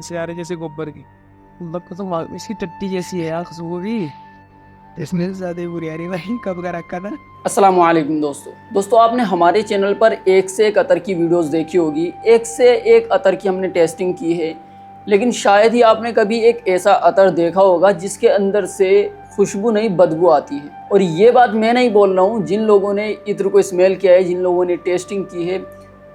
से आ रही जैसे गोबर की। मतलब कसम इसकी टट्टी जैसी है यार खुशबू भी। इसमें से ज्यादा बुरी आ रही भाई, कब का रखा था। अस्सलामुअलैकुम दोस्तों आपने हमारे चैनल पर एक से एक अतर की वीडियोस देखी होगी, एक से एक अतर की हमने टेस्टिंग की है। लेकिन शायद ही आपने कभी एक ऐसा अतर देखा होगा जिसके अंदर से खुशबू नहीं बदबू आती है। और ये बात मैं नहीं बोल रहा हूँ, जिन लोगों ने इत्र को स्मेल किया है, जिन लोगों ने टेस्टिंग की है,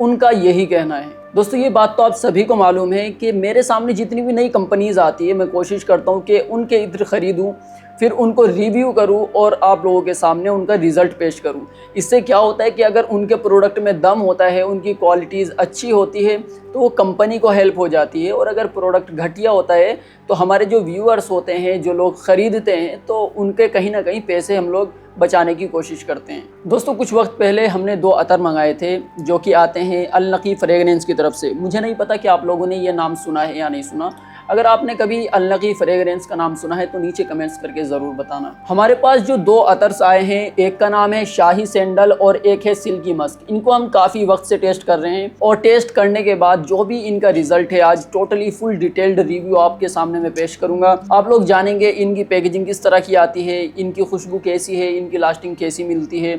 उनका यही कहना है। दोस्तों ये बात तो आप सभी को मालूम है कि मेरे सामने जितनी भी नई कंपनीज आती है, मैं कोशिश करता हूँ कि उनके इत्र खरीदूँ, फिर उनको रिव्यू करूं और आप लोगों के सामने उनका रिज़ल्ट पेश करूं। इससे क्या होता है कि अगर उनके प्रोडक्ट में दम होता है, उनकी क्वालिटीज़ अच्छी होती है, तो वो कंपनी को हेल्प हो जाती है। और अगर प्रोडक्ट घटिया होता है तो हमारे जो व्यूअर्स होते हैं, जो लोग ख़रीदते हैं, तो उनके कहीं ना कहीं पैसे हम लोग बचाने की कोशिश करते हैं। दोस्तों कुछ वक्त पहले हमने 2 अतर मंगाए थे जो कि आते हैं अल नकी फ्रेगरेंस की तरफ से। मुझे नहीं पता कि आप लोगों ने ये नाम सुना है या नहीं सुना। अगर आपने कभी अल नकी फ्रेगरेंस का नाम सुना है तो नीचे कमेंट्स करके ज़रूर बताना। हमारे पास जो 2 अतर्स आए हैं, एक का नाम है शाही सैंडल और एक है सिल्की मस्क। इनको हम काफ़ी वक्त से टेस्ट कर रहे हैं और टेस्ट करने के बाद जो भी इनका रिजल्ट है, आज टोटली फुल डिटेल्ड रिव्यू आपके सामने मैं पेश करूंगा। आप लोग जानेंगे इनकी पैकेजिंग किस तरह की आती है, इनकी खुशबू कैसी है, इनकी लास्टिंग कैसी मिलती है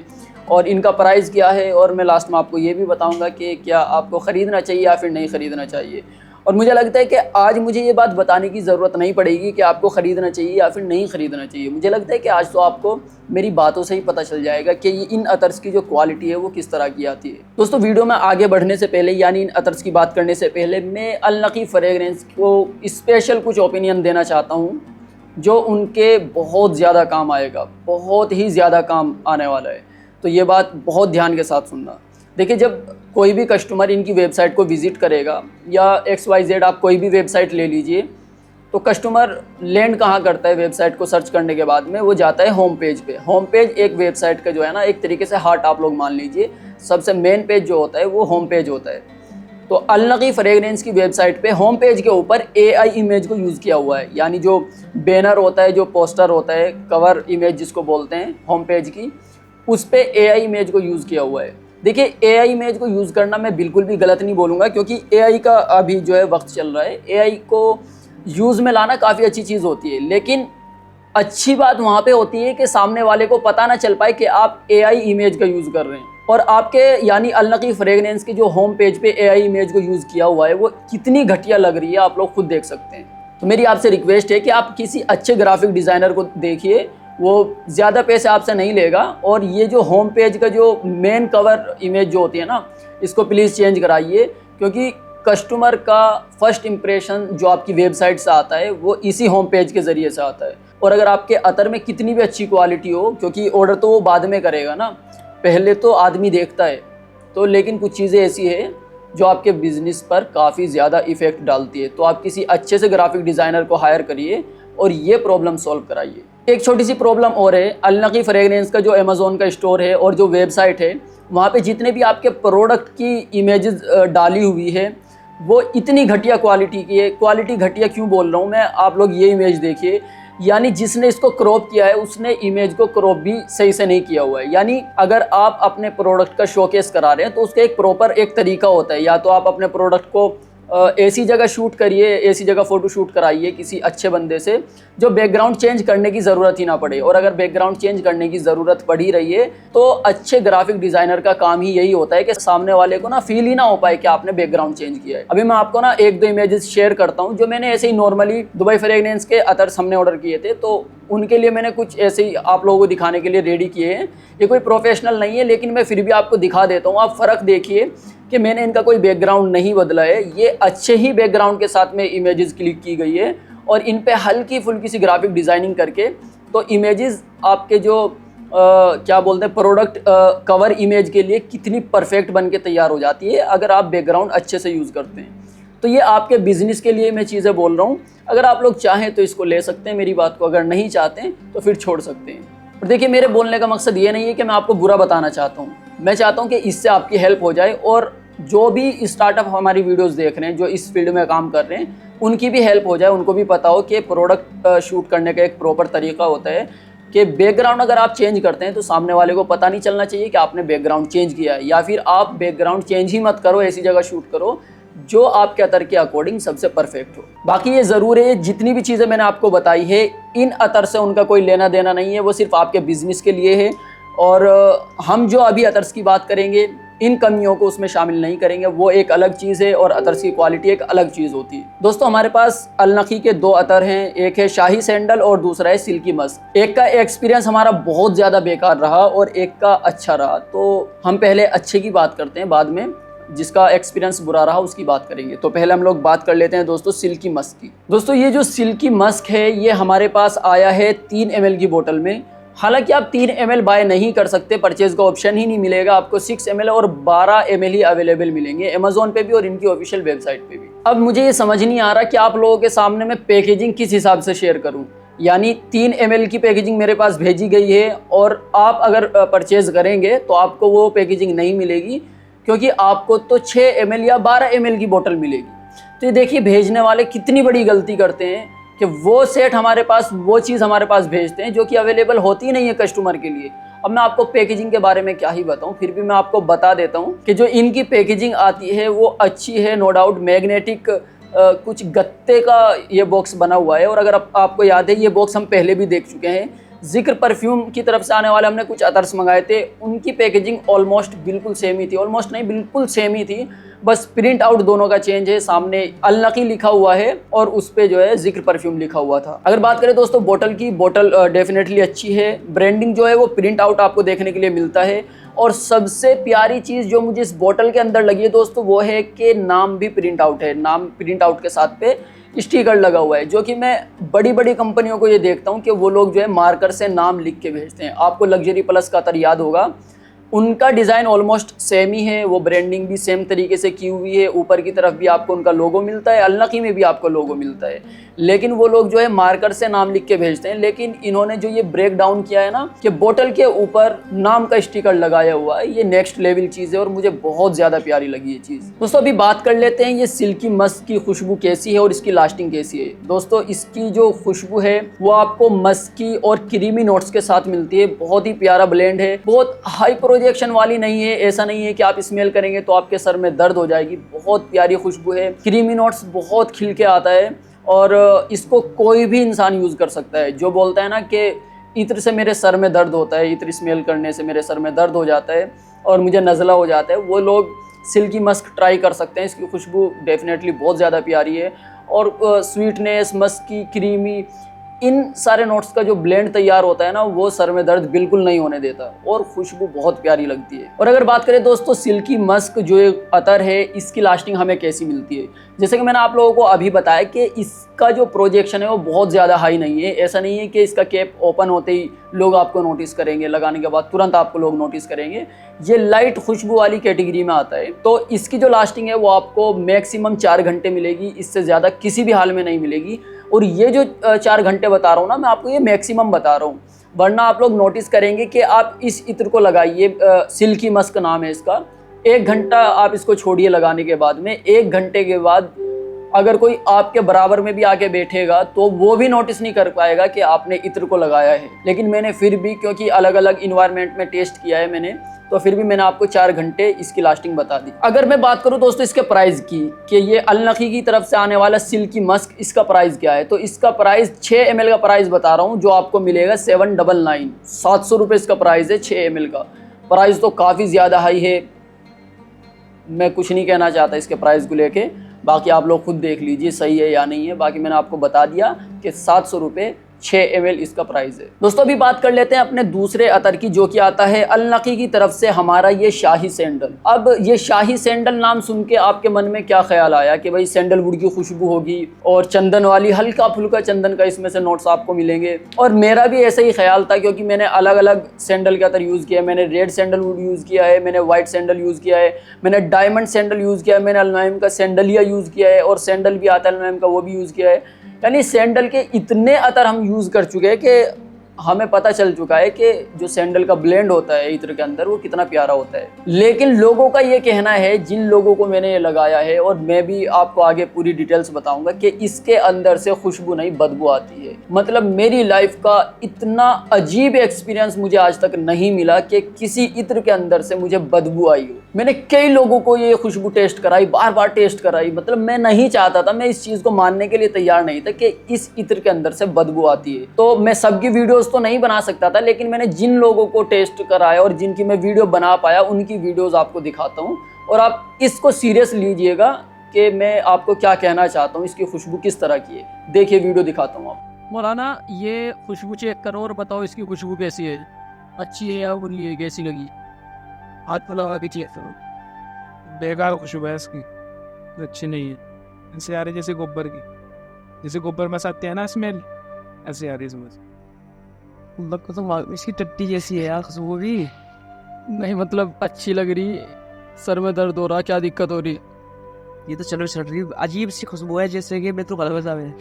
और इनका प्राइस क्या है। और मैं लास्ट में आपको ये भी बताऊंगा कि क्या आपको ख़रीदना चाहिए या फिर नहीं ख़रीदना चाहिए। और मुझे लगता है कि आज मुझे ये बात बताने की ज़रूरत नहीं पड़ेगी कि आपको ख़रीदना चाहिए या फिर नहीं ख़रीदना चाहिए। मुझे लगता है कि आज तो आपको मेरी बातों से ही पता चल जाएगा कि ये इन अतर्स की जो क्वालिटी है वो किस तरह की आती है। दोस्तों वीडियो में आगे बढ़ने से पहले, यानी इन अतर्स की बात करने से पहले, मैं अल नकी फ्रेगरेंस को स्पेशल कुछ ओपिनियन देना चाहता हूँ जो उनके बहुत ज़्यादा काम आएगा, बहुत ही ज़्यादा काम आने वाला है। तो ये बात बहुत ध्यान के साथ सुनना। देखिए, जब कोई भी कस्टमर इनकी वेबसाइट को विज़िट करेगा, या XYZ आप कोई भी वेबसाइट ले लीजिए, तो कस्टमर लैंड कहाँ करता है वेबसाइट को सर्च करने के बाद में? वो जाता है होम पेज पे। होम पेज एक वेबसाइट का जो है ना, एक तरीके से हार्ट आप लोग मान लीजिए। सबसे मेन पेज जो होता है वो होम पेज होता है। तो अल नकी फ्रेगरेंस की वेबसाइट पे होम पेज के ऊपर AI इमेज को यूज़ किया हुआ है, यानी जो बैनर होता है, जो पोस्टर होता है, कवर इमेज जिसको बोलते हैं होम पेज की, उस पर AI इमेज को यूज़ किया हुआ है। देखिए, AI इमेज को यूज़ करना मैं बिल्कुल भी गलत नहीं बोलूँगा, क्योंकि AI का अभी जो है वक्त चल रहा है। AI को यूज़ में लाना काफ़ी अच्छी चीज़ होती है, लेकिन अच्छी बात वहाँ पे होती है कि सामने वाले को पता ना चल पाए कि आप AI इमेज का यूज़ कर रहे हैं। और आपके यानी अल नकी फ्रेगरेंस के जो होम पेज पे AI इमेज को यूज़ किया हुआ है वो कितनी घटिया लग रही है, आप लोग खुद देख सकते हैं। तो मेरी आपसे रिक्वेस्ट है कि आप किसी अच्छे ग्राफिक डिज़ाइनर को देखिए, वो ज़्यादा पैसे आपसे नहीं लेगा। और ये जो होम पेज का जो मेन कवर इमेज जो होती है ना, इसको प्लीज़ चेंज कराइए, क्योंकि कस्टमर का फर्स्ट इम्प्रेशन जो आपकी वेबसाइट से आता है वो इसी होम पेज के ज़रिए से आता है। और अगर आपके अतर में कितनी भी अच्छी क्वालिटी हो, क्योंकि ऑर्डर तो वो बाद में करेगा ना, पहले तो आदमी देखता है। तो लेकिन कुछ चीज़ें ऐसी है जो आपके बिज़नेस पर काफ़ी ज़्यादा इफ़ेक्ट डालती है। तो आप किसी अच्छे से ग्राफिक डिज़ाइनर को हायर करिए और ये प्रॉब्लम सॉल्व कराइए। एक छोटी सी प्रॉब्लम और है, अल नकी फ्रेगरेंस का जो अमेज़ॉन का स्टोर है और जो वेबसाइट है, वहाँ पे जितने भी आपके प्रोडक्ट की इमेजेस डाली हुई है वो इतनी घटिया क्वालिटी की है। क्वालिटी घटिया क्यों बोल रहा हूँ मैं, आप लोग ये इमेज देखिए, यानी जिसने इसको क्रॉप किया है उसने इमेज को क्रॉप भी सही से नहीं किया हुआ है। यानी अगर आप अपने प्रोडक्ट का शोकेस करा रहे हैं तो उसका एक प्रॉपर एक तरीका होता है। या तो आप अपने प्रोडक्ट को ऐसी जगह शूट करिए, ऐसी जगह फ़ोटो शूट कराइए किसी अच्छे बंदे से जो बैकग्राउंड चेंज करने की ज़रूरत ही ना पड़े। और अगर बैकग्राउंड चेंज करने की ज़रूरत पड़ ही रही है तो अच्छे ग्राफिक डिज़ाइनर का काम ही यही होता है कि सामने वाले को ना फील ही ना हो पाए कि आपने बैकग्राउंड चेंज किया है। अभी मैं आपको ना 1-2 इमेजेस शेयर करता हूँ जो मैंने ऐसे ही नॉर्मली दुबई फ्रेगरेंस के अतर्स हमने ऑर्डर किए थे, तो उनके लिए मैंने कुछ ऐसे ही आप लोगों को दिखाने के लिए रेडी किए हैं। ये कोई प्रोफेशनल नहीं है, लेकिन मैं फिर भी आपको दिखा देता हूँ। आप फ़र्क देखिए कि मैंने इनका कोई बैकग्राउंड नहीं बदला है, ये अच्छे ही बैकग्राउंड के साथ में इमेजेस क्लिक की गई है और इन पे हल्की फुल्की सी ग्राफिक डिज़ाइनिंग करके तो इमेजेस आपके जो क्या बोलते हैं प्रोडक्ट कवर इमेज के लिए कितनी परफेक्ट बन के तैयार हो जाती है अगर आप बैकग्राउंड अच्छे से यूज़ करते हैं। तो ये आपके बिज़नेस के लिए मैं चीज़ें बोल रहा हूँ। अगर आप लोग चाहें तो इसको ले सकते हैं मेरी बात को, अगर नहीं चाहते हैं तो फिर छोड़ सकते हैं। और देखिए, मेरे बोलने का मकसद ये नहीं है कि मैं आपको बुरा बताना चाहता हूँ। मैं चाहता हूँ कि इससे आपकी हेल्प हो जाए और जो भी स्टार्टअप हमारी वीडियोस देख रहे हैं, जो इस फील्ड में काम कर रहे हैं, उनकी भी हेल्प हो जाए। उनको भी पता हो कि प्रोडक्ट शूट करने का एक प्रॉपर तरीका होता है कि बैकग्राउंड अगर आप चेंज करते हैं तो सामने वाले को पता नहीं चलना चाहिए कि आपने बैकग्राउंड चेंज किया है। या फिर आप बैकग्राउंड चेंज ही मत करो, ऐसी जगह शूट करो जो आपके अतर के अकॉर्डिंग सबसे परफेक्ट हो। बाकी ये ज़रूर है, जितनी भी चीज़ें मैंने आपको बताई है इन अतर से उनका कोई लेना देना नहीं है, वो सिर्फ आपके बिजनेस के लिए है। और हम जो अभी अतर्स की बात करेंगे इन कमियों को उसमें शामिल नहीं करेंगे, वो एक अलग चीज़ है और अतर्स की क्वालिटी एक अलग चीज़ होती है। दोस्तों हमारे पास अलनकी के 2 अतर हैं, एक है शाही सैंडल और दूसरा है सिल्की मस्क। एक का एक्सपीरियंस हमारा बहुत ज़्यादा बेकार रहा और एक का अच्छा रहा, तो हम पहले अच्छे की बात करते हैं, बाद में जिसका एक्सपीरियंस बुरा रहा उसकी बात करेंगे। तो पहले हम लोग बात कर लेते हैं दोस्तों सिल्की मस्क की। दोस्तों ये जो सिल्की मस्क है ये हमारे पास आया है 3 ml की बोतल में। हालांकि आप 3 ml बाय नहीं कर सकते, परचेज का ऑप्शन ही नहीं मिलेगा आपको। 6 ml और 12 ml ही अवेलेबल मिलेंगे अमेजोन पे भी और इनकी ऑफिशियल वेबसाइट पे भी। अब मुझे ये समझ नहीं आ रहा कि आप लोगों के सामने मैं पैकेजिंग किस हिसाब से शेयर करूं। यानी 3 ml की पैकेजिंग मेरे पास भेजी गई है और आप अगर परचेज करेंगे तो आपको वो पैकेजिंग नहीं मिलेगी, क्योंकि आपको तो 6 ml या 12 ml की बोतल मिलेगी। तो ये देखिए भेजने वाले कितनी बड़ी गलती करते हैं कि वो सेट हमारे पास, वो चीज़ हमारे पास भेजते हैं जो कि अवेलेबल होती नहीं है कस्टमर के लिए। अब मैं आपको पैकेजिंग के बारे में क्या ही बताऊं, फिर भी मैं आपको बता देता हूं कि जो इनकी पैकेजिंग आती है वो अच्छी है, नो डाउट। मैग्नेटिक कुछ गत्ते का ये बॉक्स बना हुआ है। और अगर आपको याद है ये बॉक्स हम पहले भी देख चुके हैं। जिक्र परफ्यूम की तरफ से आने वाले हमने कुछ अतर्स मंगाए थे, उनकी पैकेजिंग ऑलमोस्ट बिल्कुल सेम ही थी, ऑलमोस्ट नहीं बिल्कुल सेम ही थी, बस प्रिंट आउट दोनों का चेंज है। सामने अलनकी लिखा हुआ है और उस पे जो है जिक्र परफ्यूम लिखा हुआ था। अगर बात करें दोस्तों बोतल की, बोतल डेफिनेटली अच्छी है। ब्रांडिंग जो है वो प्रिंट आउट आपको देखने के लिए मिलता है। और सबसे प्यारी चीज़ जो मुझे इस बोतल के अंदर लगी है दोस्तों वो है कि नाम भी प्रिंट आउट है। नाम प्रिंट आउट के साथ पे स्टिकर लगा हुआ है, जो कि मैं बड़ी बड़ी कंपनियों को ये देखता हूँ कि वो लोग जो है मार्कर से नाम लिख के भेजते हैं। आपको लग्जरी प्लस का अतर याद होगा, उनका डिज़ाइन ऑलमोस्ट सेम ही है, वो ब्रांडिंग भी सेम तरीके से की हुई है। ऊपर की तरफ भी आपको उनका लोगो मिलता है, अलनकी में भी आपको लोगो मिलता है, लेकिन वो लोग जो है मार्कर से नाम लिख के भेजते हैं। लेकिन इन्होंने जो ये ब्रेक डाउन किया है ना कि बोतल के ऊपर नाम का स्टिकर लगाया हुआ है, ये नेक्स्ट लेवल चीज़ है और मुझे बहुत ज़्यादा प्यारी लगी ये चीज़। दोस्तों अभी बात कर लेते हैं ये सिल्की मस्क की खुशबू कैसी है और इसकी लास्टिंग कैसी है। दोस्तों इसकी जो खुशबू है वो आपको मस्की और क्रीमी नोट्स के साथ मिलती है। बहुत ही प्यारा ब्लेंड है, बहुत हाई प्रोजेक्शन वाली नहीं है। ऐसा नहीं है कि आप स्मेल करेंगे तो आपके सर में दर्द हो जाएगी। बहुत प्यारी खुशबू है, क्रीमी नोट्स बहुत खिल के आता है और इसको कोई भी इंसान यूज़ कर सकता है। जो बोलता है ना कि इत्र से मेरे सर में दर्द होता है, इत्र स्मेल करने से मेरे सर में दर्द हो जाता है और मुझे नज़ला हो जाता है, वो लोग सिल्की मस्क ट्राई कर सकते हैं। इसकी खुशबू डेफिनेटली बहुत ज़्यादा प्यारी है और स्वीटनेस, मस्की, क्रीमी, इन सारे नोट्स का जो ब्लेंड तैयार होता है ना वो सर में दर्द बिल्कुल नहीं होने देता और खुशबू बहुत प्यारी लगती है। और अगर बात करें दोस्तों सिल्की मस्क जो एक अतर है इसकी लास्टिंग हमें कैसी मिलती है, जैसे कि मैंने आप लोगों को अभी बताया कि इसका जो प्रोजेक्शन है वो बहुत ज़्यादा हाई नहीं है। ऐसा नहीं है कि इसका कैप ओपन होते ही लोग आपको नोटिस करेंगे, लगाने के बाद तुरंत आपको लोग नोटिस करेंगे। ये लाइट खुशबू वाली कैटेगरी में आता है। तो इसकी जो लास्टिंग है वो आपको मैक्सिमम 4 घंटे मिलेगी, इससे ज़्यादा किसी भी हाल में नहीं मिलेगी। और ये जो 4 घंटे बता रहा हूँ ना मैं आपको, ये मैक्सिमम बता रहा हूँ, वरना आप लोग नोटिस करेंगे कि आप इस इत्र को लगाइए, सिल्की मस्क नाम है इसका। 1 घंटा आप इसको छोड़िए लगाने के बाद में, 1 घंटे के बाद अगर कोई आपके बराबर में भी आके बैठेगा तो वो भी नोटिस नहीं कर पाएगा कि आपने इत्र को लगाया है। लेकिन मैंने फिर भी, क्योंकि अलग अलग इन्वायरमेंट में टेस्ट किया है मैंने, तो फिर भी मैंने आपको 4 घंटे इसकी लास्टिंग बता दी। अगर मैं बात करूं दोस्तों इसके प्राइस की कि ये अलनकी की तरफ से आने वाला सिल्की मस्क, इसका प्राइस क्या है, तो इसका प्राइस 6 ml का प्राइस बता रहा हूं जो आपको मिलेगा 799, 700 रुपये इसका प्राइस है। 6 ml का प्राइस तो काफ़ी ज़्यादा हाई है, मैं कुछ नहीं कहना चाहता इसके प्राइस को लेके, बाकी आप लोग खुद देख लीजिए सही है या नहीं है। बाकी मैंने आपको बता दिया कि 700 रुपये 6 ml इसका प्राइस है। दोस्तों अभी बात कर लेते हैं अपने दूसरे अतर की, जो कि आता है अलनकी की तरफ से हमारा ये शाही सैंडल। अब ये शाही सैंडल नाम सुन के आपके मन में क्या ख्याल आया कि भाई सैंडलवुड की खुशबू होगी और चंदन वाली, हल्का फुल्का चंदन का इसमें से नोट्स आपको मिलेंगे। और मेरा भी ऐसा ही ख्याल था, क्योंकि मैंने अलग अलग सैंडल के अतर यूज़ किया है। मैंने रेड सैंडलवुड यूज़ किया है, मैंने वाइट सैंडल यूज़ किया है, मैंने डायमंड सैंडल यूज़ किया है, मैंने अलनाइम का सैंडलिया यूज़ किया है और सैंडल भी आता है अलनाइम का, वो भी यूज़ किया है। यानी सैंडल के इतने अतर हम यूज़ कर चुके हैं कि हमें पता चल चुका है कि जो सैंडल का ब्लेंड होता है इत्र के अंदर वो कितना प्यारा होता है। लेकिन लोगों का ये कहना है, जिन लोगों को मैंने ये लगाया है, और मैं भी आपको आगे पूरी डिटेल्स बताऊंगा, कि इसके अंदर से खुशबू नहीं बदबू आती है। मतलब मेरी लाइफ का इतना अजीब एक्सपीरियंस मुझे आज तक नहीं मिला कि किसी इत्र के अंदर से मुझे बदबू आई हो। मैंने कई लोगों को ये खुशबू टेस्ट कराई, बार बार टेस्ट कराई, मतलब मैं नहीं चाहता था, मैं इस चीज़ को मानने के लिए तैयार नहीं था कि इस इत्र के अंदर से बदबू आती है। तो मैं सबकी वीडियोस तो नहीं बना सकता था, लेकिन मैंने जिन लोगों को टेस्ट कराया और जिनकी मैं वीडियो बना पाया उनकी वीडियोस आपको दिखाता हूँ, और आप इसको सीरियस लीजिएगा कि मैं आपको क्या कहना चाहता हूँ, इसकी खुशबू किस तरह की है। देखिए वीडियो दिखाता हूँ आप। मौलाना ये खुशबू चेक करो और बताओ इसकी खुशबू कैसी है, अच्छी है या बुरी है, कैसी लगी? हाथ लगा के चेक करो, बेकार खुशबू है इसकी, अच्छी नहीं है। ऐसे आ रही जैसे गोबर की, जैसे गोबर में आती है ना स्मेल, ऐसे आ रही है समझ। मतलब कसम इसकी टट्टी जैसी है यार खुशबू भी। नहीं मतलब अच्छी लग रही, सर में दर्द हो रहा, क्या दिक्कत हो रही? ये तो चलो चल रही, अजीब सी खुशबू है जैसे कि मैं तो गलत बता है।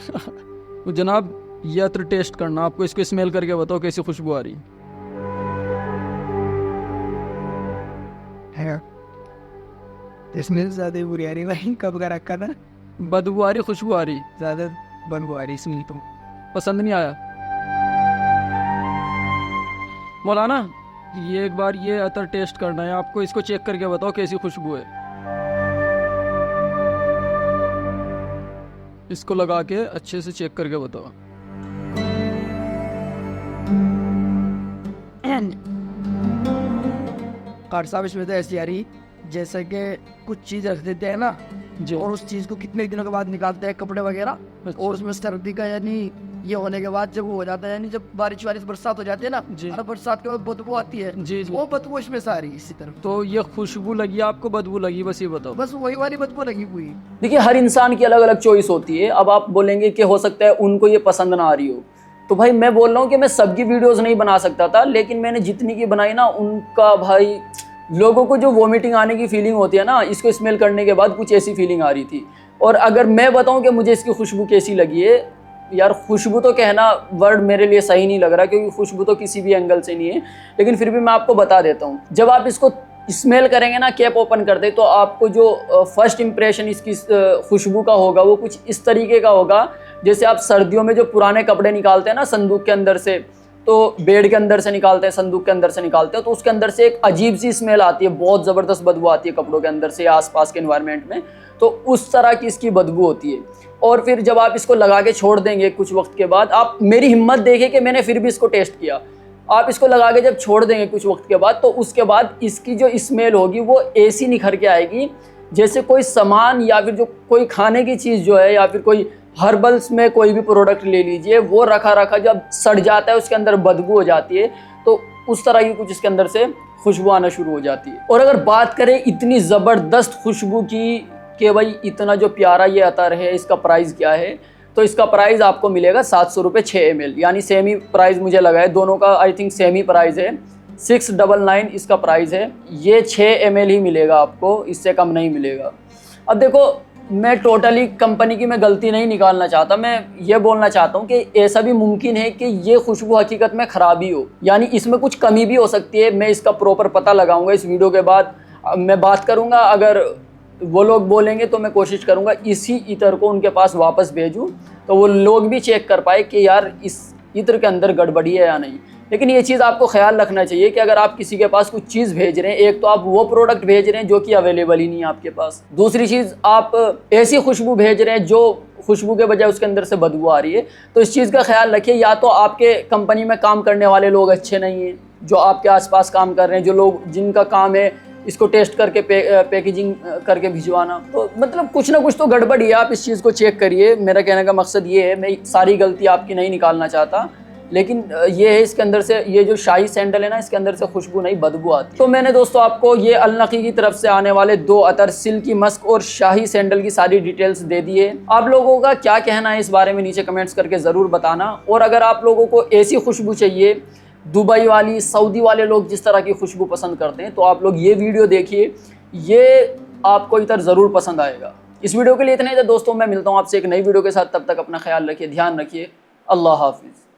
तो जनाब ये अत्र टेस्ट करना आपको, इसको स्मेल करके बताओ कैसी खुशबू आ रही है। इसमें ज़्यादा बुरी आ रही भाई, कब का रखा था। बदबू आ रही, खुशबू आ रही? ज़्यादा बदबू आ रही इसमें तो। पसंद नहीं आया? मौलाना ये एक बार ये अतर टेस्ट करना है आपको, इसको चेक करके बताओ कैसी खुशबू है। इसको लगा के अच्छे से चेक करके बताओ। कार साहब इसमें तो ऐसी आ रही जैसे कि कुछ चीज़ रख देते हैं ना जी। और उस चीज़ को कितने दिनों के बाद निकालते हैं, कपड़े वगैरह, और उसमें सर्दी का यानी ये होने के बाद जब वो हो जाता है, यानी जब बारिश बरसात हो जाती है ना, जी। हर बरसात के बाद बदबू आती है, जी जी। वो बदबू इसमें से आ रही है इसी तरफ। तो ये खुशबू लगी आपको, बदबू लगी, बस ये बताओ। बस वही वाली बदबू लगी हुई। देखिए हर इंसान की अलग अलग चॉइस होती है। अब आप बोलेंगे कि हो सकता है उनको ये पसंद ना आ रही हो, तो भाई मैं बोल रहा हूँ कि मैं सबकी वीडियोस नहीं बना सकता था, लेकिन मैंने जितनी की बनाई ना उनका भाई लोगों को जो वॉमिटिंग आने की फीलिंग होती है ना, इसको स्मेल करने के बाद कुछ ऐसी फीलिंग आ रही थी। और अगर मैं बताऊं कि मुझे इसकी खुशबू कैसी लगी है, यार खुशबू तो कहना वर्ड मेरे लिए सही नहीं लग रहा, क्योंकि खुशबू तो किसी भी एंगल से नहीं है, लेकिन फिर भी मैं आपको बता देता हूँ। जब आप इसको स्मेल करेंगे ना, कैप ओपन कर दे, तो आपको जो फर्स्ट इम्प्रेशन इसकी खुशबू का होगा वो कुछ इस तरीके का होगा जैसे आप सर्दियों में जो पुराने कपड़े निकालते हैं ना संदूक के अंदर से, तो बेड के अंदर से निकालते हैं, संदूक के अंदर से निकालते हैं, तो उसके अंदर से एक अजीब सी स्मेल आती है, बहुत ज़बरदस्त बदबू आती है कपड़ों के अंदर से आसपास के एनवायरनमेंट में, तो उस तरह की इसकी बदबू होती है। और फिर जब आप इसको लगा के छोड़ देंगे कुछ वक्त के बाद, आप मेरी हिम्मत देखें कि मैंने फिर भी इसको टेस्ट किया, आप इसको लगा के जब छोड़ देंगे कुछ वक्त के बाद, तो उसके बाद इसकी जो स्मेल होगी वो ऐसी निखर के आएगी जैसे कोई सामान या फिर जो कोई खाने की चीज़ जो है, या फिर कोई हर्बल्स में कोई भी प्रोडक्ट ले लीजिए, वो रखा रखा जब सड़ जाता है उसके अंदर बदबू हो जाती है, तो उस तरह की कुछ इसके अंदर से खुशबू आना शुरू हो जाती है। और अगर बात करें इतनी ज़बरदस्त खुशबू की कि भाई इतना जो प्यारा ये अतर है, इसका प्राइस क्या है, तो इसका प्राइस आपको मिलेगा 700 रुपये 6 ml, यानी सेम ही प्राइस मुझे लगा है, दोनों का I think same he price है। 699 इसका प्राइस है, ये 6 ml ही मिलेगा आपको, इससे कम नहीं मिलेगा। अब देखो मैं टोटली कंपनी की मैं गलती नहीं निकालना चाहता, मैं ये बोलना चाहता हूँ कि ऐसा भी मुमकिन है कि ये खुशबू हकीकत में ख़राबी हो, यानी इसमें कुछ कमी भी हो सकती है। मैं इसका प्रॉपर पता लगाऊंगा इस वीडियो के बाद, मैं बात करूँगा, अगर वो लोग बोलेंगे तो मैं कोशिश करूँगा इसी इत्र को उनके पास वापस भेजूँ, तो वो लोग भी चेक कर पाए कि यार इस इत्र के अंदर गड़बड़ी है या नहीं। लेकिन ये चीज़ आपको ख्याल रखना चाहिए कि अगर आप किसी के पास कुछ चीज़ भेज रहे हैं, एक तो आप वो प्रोडक्ट भेज रहे हैं जो कि अवेलेबल ही नहीं है आपके पास, दूसरी चीज़ आप ऐसी खुशबू भेज रहे हैं जो खुशबू के बजाय उसके अंदर से बदबू आ रही है, तो इस चीज़ का ख्याल रखिए। या तो आपके कंपनी में काम करने वाले लोग अच्छे नहीं हैं, जो आपके आसपास काम कर रहे हैं, जो लोग जिनका काम है इसको टेस्ट करके पैकेजिंग करके भिजवाना, तो मतलब कुछ ना कुछ तो गड़बड़ है। आप इस चीज़ को चेक करिए, मेरा कहने का मकसद ये है, मैं सारी गलती आपकी नहीं निकालना चाहता, लेकिन ये है इसके अंदर से ये जो शाही सैंडल है ना, इसके अंदर से खुशबू नहीं बदबू आती। तो मैंने दोस्तों आपको ये अलनकी की तरफ से आने वाले 2 अतर, सिल्की मस्क और शाही सैंडल की सारी डिटेल्स दे दी है। आप लोगों का क्या कहना है इस बारे में नीचे कमेंट्स करके ज़रूर बताना। और अगर आप लोगों को ऐसी खुशबू चाहिए, दुबई वाली, सऊदी वाले लोग जिस तरह की खुशबू पसंद करते हैं, तो आप लोग ये वीडियो देखिए, ये आपको इधर ज़रूर पसंद आएगा। इस वीडियो के लिए इतना ही था दोस्तों, मैं मिलता हूँ आपसे एक नई वीडियो के साथ, तब तक अपना ख्याल रखिए, ध्यान रखिए, अल्लाह हाफिज़।